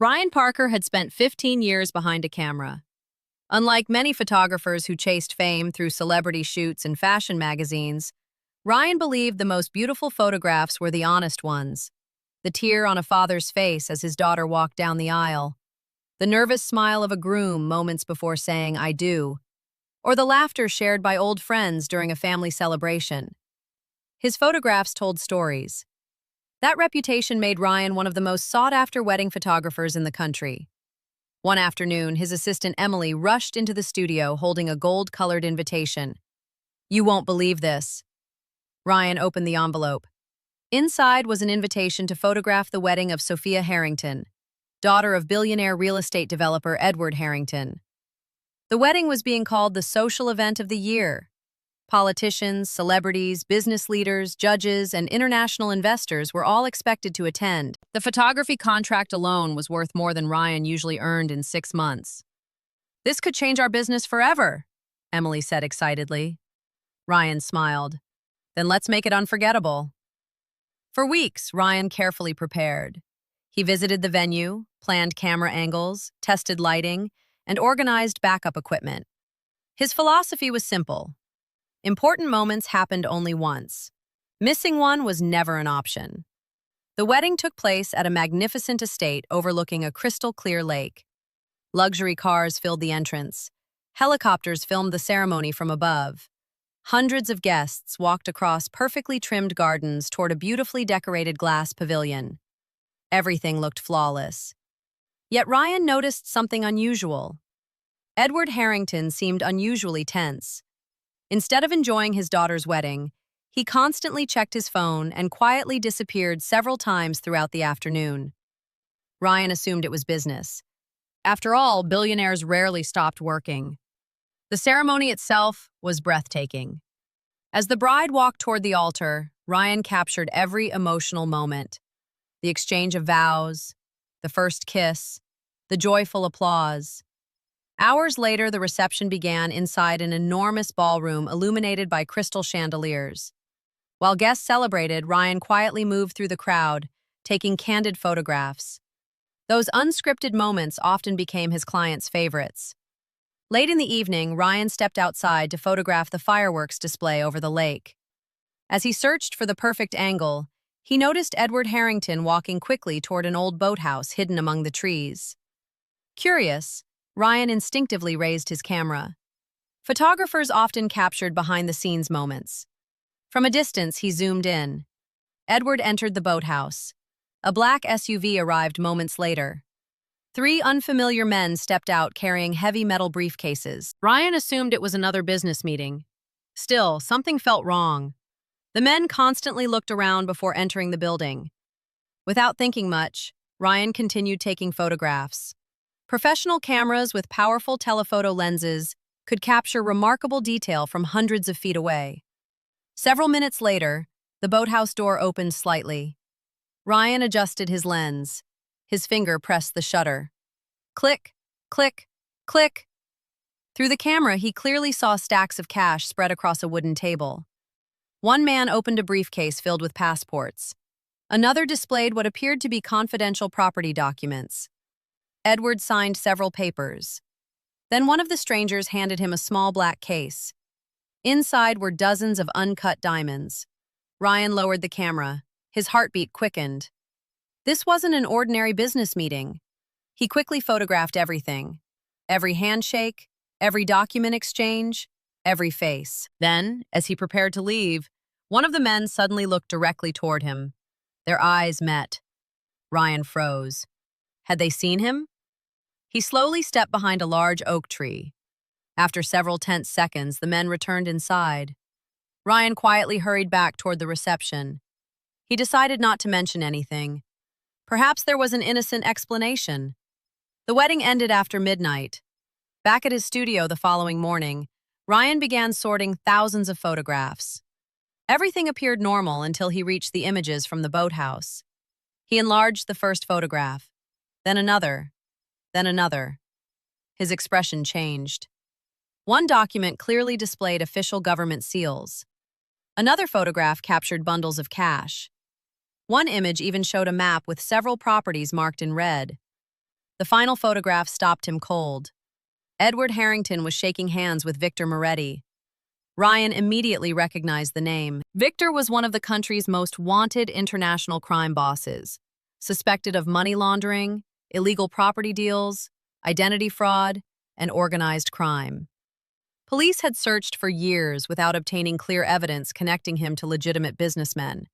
Ryan Parker had spent 15 years behind a camera. Unlike many photographers who chased fame through celebrity shoots and fashion magazines, Ryan believed the most beautiful photographs were the honest ones. The tear on a father's face as his daughter walked down the aisle, the nervous smile of a groom moments before saying, "I do," or the laughter shared by old friends during a family celebration. His photographs told stories. That reputation made Ryan one of the most sought-after wedding photographers in the country. One afternoon, his assistant Emily rushed into the studio holding a gold-colored invitation. "You won't believe this." Ryan opened the envelope. Inside was an invitation to photograph the wedding of Sophia Harrington, daughter of billionaire real estate developer Edward Harrington. The wedding was being called the social event of the year. Politicians, celebrities, business leaders, judges, and international investors were all expected to attend. The photography contract alone was worth more than Ryan usually earned in 6 months. "This could change our business forever," Emily said excitedly. Ryan smiled. "Then let's make it unforgettable." For weeks, Ryan carefully prepared. He visited the venue, planned camera angles, tested lighting, and organized backup equipment. His philosophy was simple. Important moments happened only once. Missing one was never an option. The wedding took place at a magnificent estate overlooking a crystal-clear lake. Luxury cars filled the entrance. Helicopters filmed the ceremony from above. Hundreds of guests walked across perfectly trimmed gardens toward a beautifully decorated glass pavilion. Everything looked flawless. Yet Ryan noticed something unusual. Edward Harrington seemed unusually tense. Instead of enjoying his daughter's wedding, he constantly checked his phone and quietly disappeared several times throughout the afternoon. Ryan assumed it was business. After all, billionaires rarely stopped working. The ceremony itself was breathtaking. As the bride walked toward the altar, Ryan captured every emotional moment. The exchange of vows, the first kiss, the joyful applause. Hours later, the reception began inside an enormous ballroom illuminated by crystal chandeliers. While guests celebrated, Ryan quietly moved through the crowd, taking candid photographs. Those unscripted moments often became his clients' favorites. Late in the evening, Ryan stepped outside to photograph the fireworks display over the lake. As he searched for the perfect angle, he noticed Edward Harrington walking quickly toward an old boathouse hidden among the trees. Curious, Ryan instinctively raised his camera. Photographers often captured behind-the-scenes moments. From a distance, he zoomed in. Edward entered the boathouse. A black SUV arrived moments later. 3 unfamiliar men stepped out carrying heavy metal briefcases. Ryan assumed it was another business meeting. Still, something felt wrong. The men constantly looked around before entering the building. Without thinking much, Ryan continued taking photographs. Professional cameras with powerful telephoto lenses could capture remarkable detail from hundreds of feet away. Several minutes later, the boathouse door opened slightly. Ryan adjusted his lens. His finger pressed the shutter. Click, click, click. Through the camera, he clearly saw stacks of cash spread across a wooden table. One man opened a briefcase filled with passports. Another displayed what appeared to be confidential property documents. Edward signed several papers. Then one of the strangers handed him a small black case. Inside were dozens of uncut diamonds. Ryan lowered the camera. His heartbeat quickened. This wasn't an ordinary business meeting. He quickly photographed everything. Every handshake, every document exchange, every face. Then, as he prepared to leave, one of the men suddenly looked directly toward him. Their eyes met. Ryan froze. Had they seen him? He slowly stepped behind a large oak tree. After several tense seconds, the men returned inside. Ryan quietly hurried back toward the reception. He decided not to mention anything. Perhaps there was an innocent explanation. The wedding ended after midnight. Back at his studio the following morning, Ryan began sorting thousands of photographs. Everything appeared normal until he reached the images from the boathouse. He enlarged the first photograph, then another, then another. His expression changed. One document clearly displayed official government seals. Another photograph captured bundles of cash. One image even showed a map with several properties marked in red. The final photograph stopped him cold. Edward Harrington was shaking hands with Victor Moretti. Ryan immediately recognized the name. Victor was one of the country's most wanted international crime bosses, suspected of money laundering, illegal property deals, identity fraud, and organized crime. Police had searched for years without obtaining clear evidence connecting him to legitimate businessmen.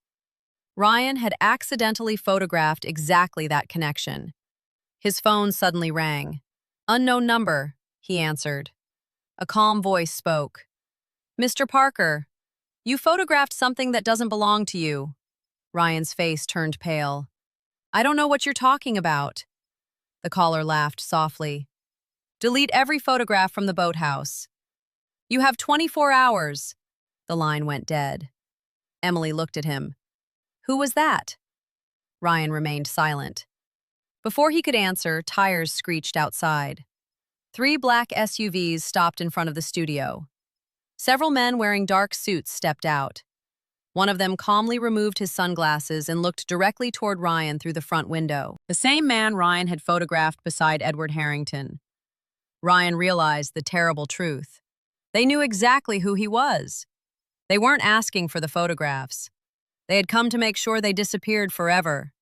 Ryan had accidentally photographed exactly that connection. His phone suddenly rang. "Unknown number," he answered. A calm voice spoke. "Mr. Parker, you photographed something that doesn't belong to you." Ryan's face turned pale. "I don't know what you're talking about." The caller laughed softly. "Delete every photograph from the boathouse. You have 24 hours. The line went dead. Emily looked at him. "Who was that?" Ryan remained silent. Before he could answer, tires screeched outside. 3 black SUVs stopped in front of the studio. Several men wearing dark suits stepped out. One of them calmly removed his sunglasses and looked directly toward Ryan through the front window. The same man Ryan had photographed beside Edward Harrington. Ryan realized the terrible truth. They knew exactly who he was. They weren't asking for the photographs. They had come to make sure they disappeared forever.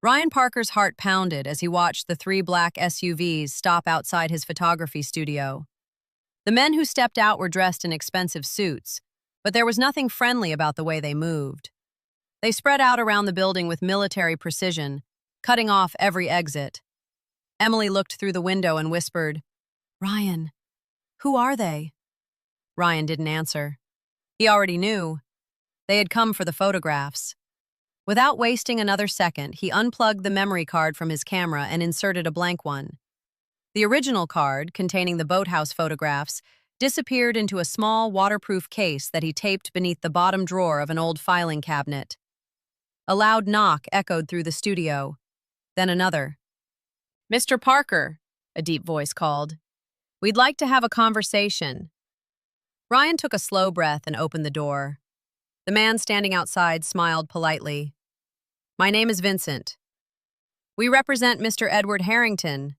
Ryan Parker's heart pounded as he watched the 3 black SUVs stop outside his photography studio. The men who stepped out were dressed in expensive suits, but there was nothing friendly about the way they moved. They spread out around the building with military precision, cutting off every exit. Emily looked through the window and whispered, "Ryan, who are they?" Ryan didn't answer. He already knew. They had come for the photographs. Without wasting another second, he unplugged the memory card from his camera and inserted a blank one. The original card, containing the boathouse photographs, disappeared into a small, waterproof case that he taped beneath the bottom drawer of an old filing cabinet. A loud knock echoed through the studio, then another. "Mr. Parker," a deep voice called. "We'd like to have a conversation." Ryan took a slow breath and opened the door. The man standing outside smiled politely. "My name is Vincent. We represent Mr. Edward Harrington."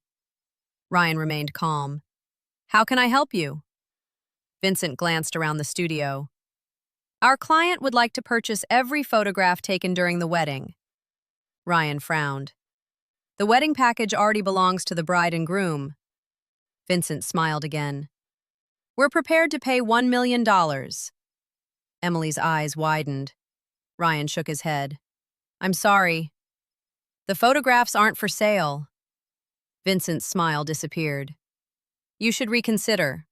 Ryan remained calm. "How can I help you?" Vincent glanced around the studio. "Our client would like to purchase every photograph taken during the wedding." Ryan frowned. "The wedding package already belongs to the bride and groom." Vincent smiled again. "We're prepared to pay $1 million. Emily's eyes widened. Ryan shook his head. "I'm sorry. The photographs aren't for sale." Vincent's smile disappeared. "You should reconsider."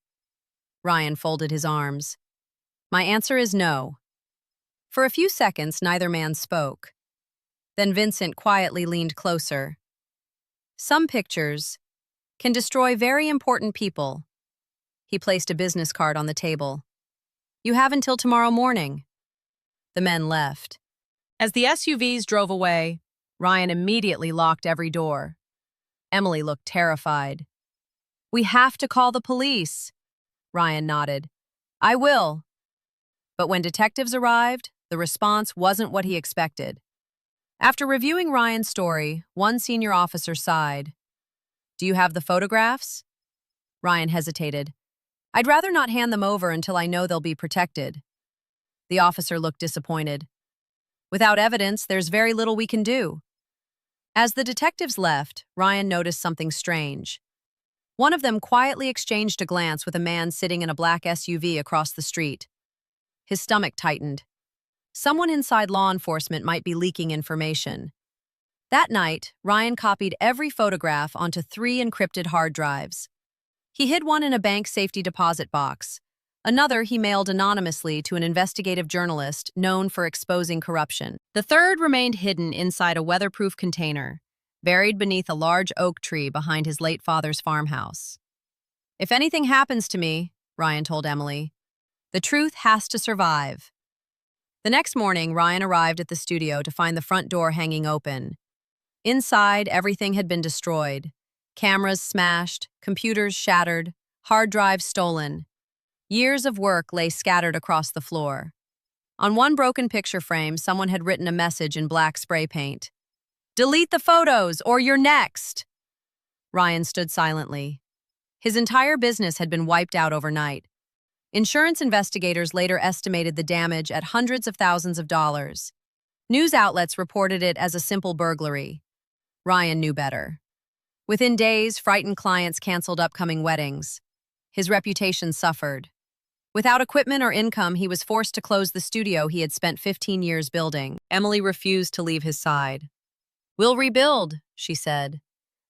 Ryan folded his arms. "My answer is no." For a few seconds, neither man spoke. Then Vincent quietly leaned closer. "Some pictures can destroy very important people." He placed a business card on the table. "You have until tomorrow morning." The men left. As the SUVs drove away, Ryan immediately locked every door. Emily looked terrified. "We have to call the police." Ryan nodded. "I will." But when detectives arrived, the response wasn't what he expected. After reviewing Ryan's story, one senior officer sighed. "Do you have the photographs?" Ryan hesitated. "I'd rather not hand them over until I know they'll be protected." The officer looked disappointed. "Without evidence, there's very little we can do." As the detectives left, Ryan noticed something strange. One of them quietly exchanged a glance with a man sitting in a black SUV across the street. His stomach tightened. Someone inside law enforcement might be leaking information. That night, Ryan copied every photograph onto 3 encrypted hard drives. He hid one in a bank safety deposit box. Another he mailed anonymously to an investigative journalist known for exposing corruption. The third remained hidden inside a weatherproof container, buried beneath a large oak tree behind his late father's farmhouse. "If anything happens to me," Ryan told Emily, "the truth has to survive." The next morning, Ryan arrived at the studio to find the front door hanging open. Inside, everything had been destroyed. Cameras smashed, computers shattered, hard drives stolen. Years of work lay scattered across the floor. On one broken picture frame, someone had written a message in black spray paint. "Delete the photos, or you're next!" Ryan stood silently. His entire business had been wiped out overnight. Insurance investigators later estimated the damage at hundreds of thousands of dollars. News outlets reported it as a simple burglary. Ryan knew better. Within days, frightened clients canceled upcoming weddings. His reputation suffered. Without equipment or income, he was forced to close the studio he had spent 15 years building. Emily refused to leave his side. "We'll rebuild," she said.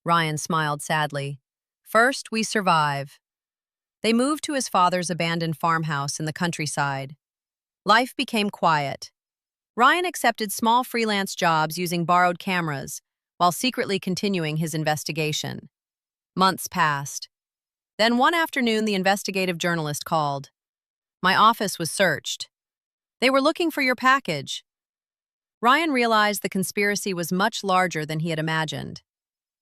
Ryan smiled sadly. "First, we survive." They moved to his father's abandoned farmhouse in the countryside. Life became quiet. Ryan accepted small freelance jobs using borrowed cameras while secretly continuing his investigation. Months passed. Then one afternoon, the investigative journalist called. "My office was searched. They were looking for your package." Ryan realized the conspiracy was much larger than he had imagined.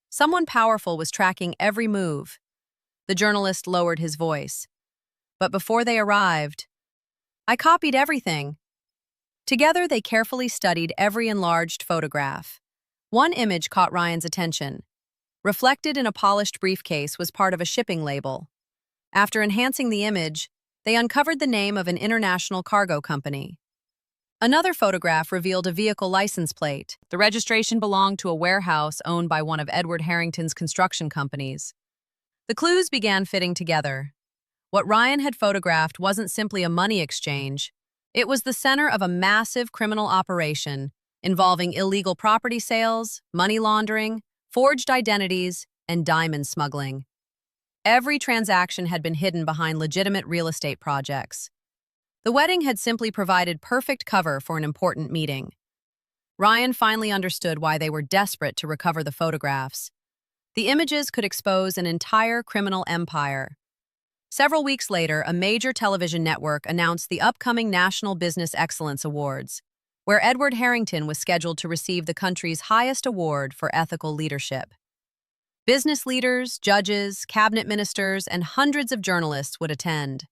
Someone powerful was tracking every move. The journalist lowered his voice. "But before they arrived, I copied everything." Together, they carefully studied every enlarged photograph. One image caught Ryan's attention. Reflected in a polished briefcase was part of a shipping label. After enhancing the image, they uncovered the name of an international cargo company. Another photograph revealed a vehicle license plate. The registration belonged to a warehouse owned by one of Edward Harrington's construction companies. The clues began fitting together. What Ryan had photographed wasn't simply a money exchange. It was the center of a massive criminal operation involving illegal property sales, money laundering, forged identities, and diamond smuggling. Every transaction had been hidden behind legitimate real estate projects. The wedding had simply provided perfect cover for an important meeting. Ryan finally understood why they were desperate to recover the photographs. The images could expose an entire criminal empire. Several weeks later, a major television network announced the upcoming National Business Excellence Awards, where Edward Harrington was scheduled to receive the country's highest award for ethical leadership. Business leaders, judges, cabinet ministers, and hundreds of journalists would attend.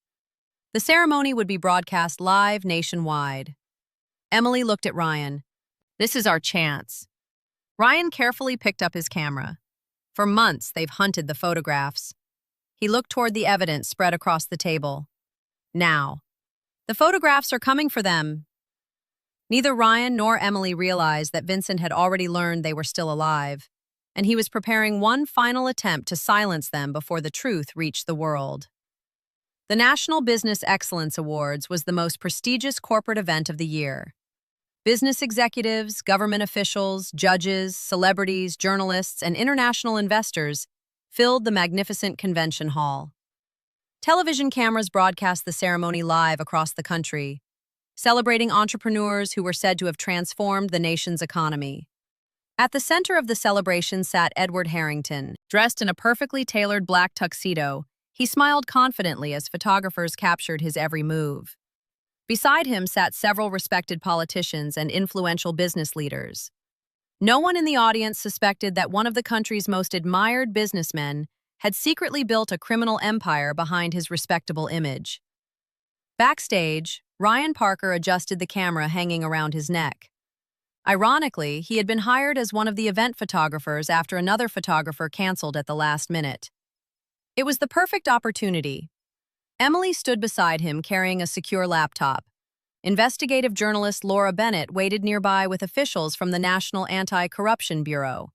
The ceremony would be broadcast live nationwide. Emily looked at Ryan. "This is our chance." Ryan carefully picked up his camera. For months, they've hunted the photographs. He looked toward the evidence spread across the table. "Now, the photographs are coming for them." Neither Ryan nor Emily realized that Vincent had already learned they were still alive, and he was preparing one final attempt to silence them before the truth reached the world. The National Business Excellence Awards was the most prestigious corporate event of the year. Business executives, government officials, judges, celebrities, journalists, and international investors filled the magnificent convention hall. Television cameras broadcast the ceremony live across the country, celebrating entrepreneurs who were said to have transformed the nation's economy. At the center of the celebration sat Edward Harrington. Dressed in a perfectly tailored black tuxedo, he smiled confidently as photographers captured his every move. Beside him sat several respected politicians and influential business leaders. No one in the audience suspected that one of the country's most admired businessmen had secretly built a criminal empire behind his respectable image. Backstage, Ryan Parker adjusted the camera hanging around his neck. Ironically, he had been hired as one of the event photographers after another photographer canceled at the last minute. It was the perfect opportunity. Emily stood beside him carrying a secure laptop. Investigative journalist Laura Bennett waited nearby with officials from the National Anti-Corruption Bureau.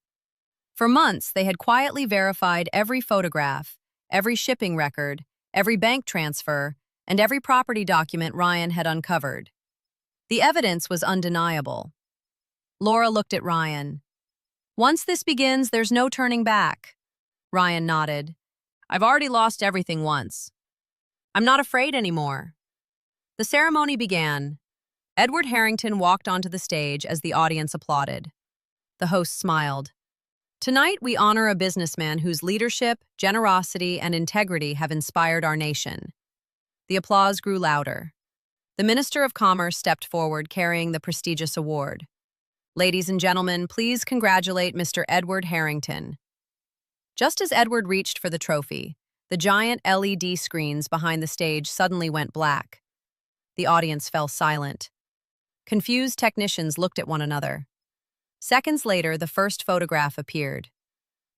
For months, they had quietly verified every photograph, every shipping record, every bank transfer, and every property document Ryan had uncovered. The evidence was undeniable. Laura looked at Ryan. "Once this begins, there's no turning back." Ryan nodded. "I've already lost everything once. I'm not afraid anymore." The ceremony began. Edward Harrington walked onto the stage as the audience applauded. The host smiled. "Tonight, we honor a businessman whose leadership, generosity, and integrity have inspired our nation." The applause grew louder. The Minister of Commerce stepped forward carrying the prestigious award. "Ladies and gentlemen, please congratulate Mr. Edward Harrington." Just as Edward reached for the trophy, the giant LED screens behind the stage suddenly went black. The audience fell silent. Confused technicians looked at one another. Seconds later, the first photograph appeared.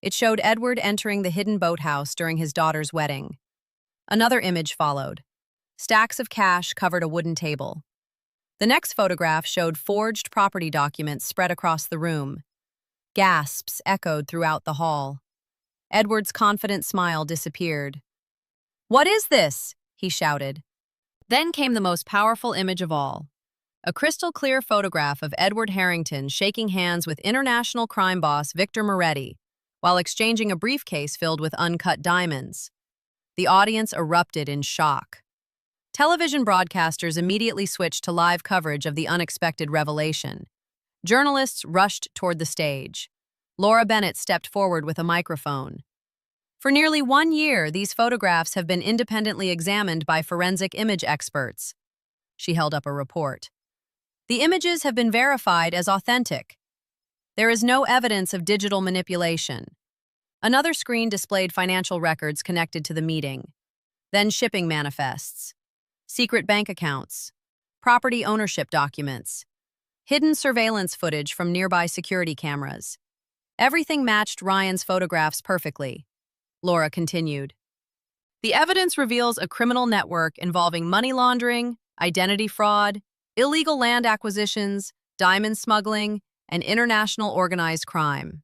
It showed Edward entering the hidden boathouse during his daughter's wedding. Another image followed. Stacks of cash covered a wooden table. The next photograph showed forged property documents spread across the room. Gasps echoed throughout the hall. Edward's confident smile disappeared. "What is this?" he shouted. Then came the most powerful image of all. A crystal-clear photograph of Edward Harrington shaking hands with international crime boss Victor Moretti while exchanging a briefcase filled with uncut diamonds. The audience erupted in shock. Television broadcasters immediately switched to live coverage of the unexpected revelation. Journalists rushed toward the stage. Laura Bennett stepped forward with a microphone. For nearly 1 year, these photographs have been independently examined by forensic image experts. She held up a report. The images have been verified as authentic. There is no evidence of digital manipulation. Another screen displayed financial records connected to the meeting. Then shipping manifests, secret bank accounts, property ownership documents, hidden surveillance footage from nearby security cameras. Everything matched Ryan's photographs perfectly. Laura continued. The evidence reveals a criminal network involving money laundering, identity fraud, illegal land acquisitions, diamond smuggling, and international organized crime.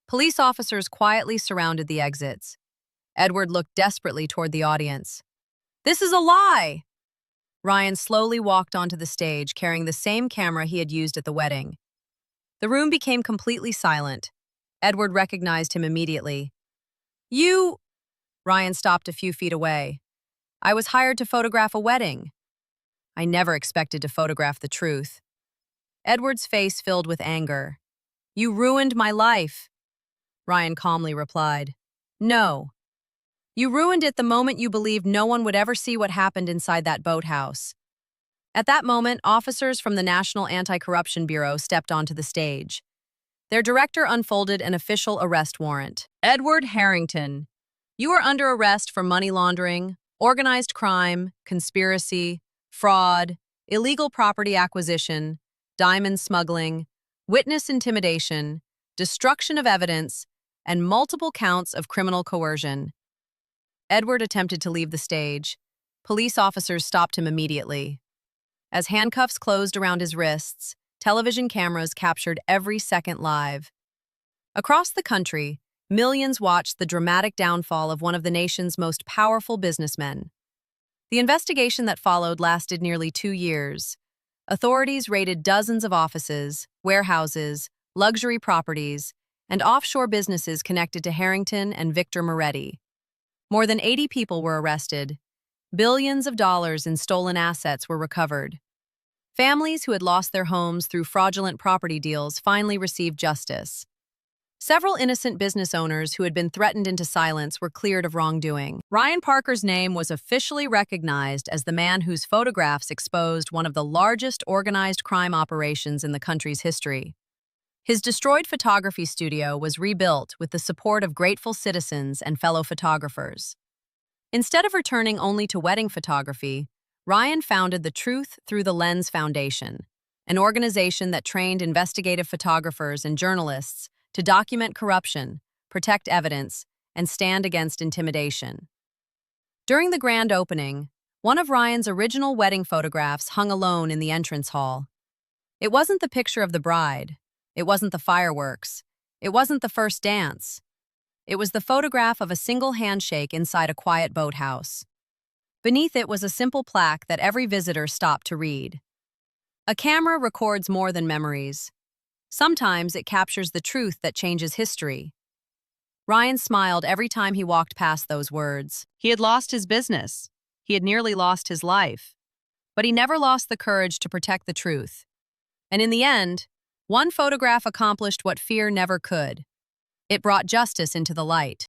Police officers quietly surrounded the exits. Edward looked desperately toward the audience. "This is a lie!" Ryan slowly walked onto the stage carrying the same camera he had used at the wedding. The room became completely silent. Edward recognized him immediately. "You—" Ryan stopped a few feet away. "I was hired to photograph a wedding." "I never expected to photograph the truth." Edward's face filled with anger. "You ruined my life." Ryan calmly replied, "No. You ruined it the moment you believed no one would ever see what happened inside that boathouse." At that moment, officers from the National Anti-Corruption Bureau stepped onto the stage. Their director unfolded an official arrest warrant. "Edward Harrington, you are under arrest for money laundering, organized crime, conspiracy, fraud, illegal property acquisition, diamond smuggling, witness intimidation, destruction of evidence, and multiple counts of criminal coercion." Edward attempted to leave the stage. Police officers stopped him immediately. As handcuffs closed around his wrists, television cameras captured every second live. Across the country, millions watched the dramatic downfall of one of the nation's most powerful businessmen. The investigation that followed lasted nearly 2 years. Authorities raided dozens of offices, warehouses, luxury properties, and offshore businesses connected to Harrington and Victor Moretti. More than 80 people were arrested. Billions of dollars in stolen assets were recovered. Families who had lost their homes through fraudulent property deals finally received justice. Several innocent business owners who had been threatened into silence were cleared of wrongdoing. Ryan Parker's name was officially recognized as the man whose photographs exposed one of the largest organized crime operations in the country's history. His destroyed photography studio was rebuilt with the support of grateful citizens and fellow photographers. Instead of returning only to wedding photography, Ryan founded the Truth Through the Lens Foundation, an organization that trained investigative photographers and journalists to document corruption, protect evidence, and stand against intimidation. During the grand opening, one of Ryan's original wedding photographs hung alone in the entrance hall. It wasn't the picture of the bride. It wasn't the fireworks. It wasn't the first dance. It was the photograph of a single handshake inside a quiet boathouse. Beneath it was a simple plaque that every visitor stopped to read. "A camera records more than memories. Sometimes it captures the truth that changes history." Ryan smiled every time he walked past those words. He had lost his business. He had nearly lost his life. But he never lost the courage to protect the truth. And in the end, one photograph accomplished what fear never could. It brought justice into the light.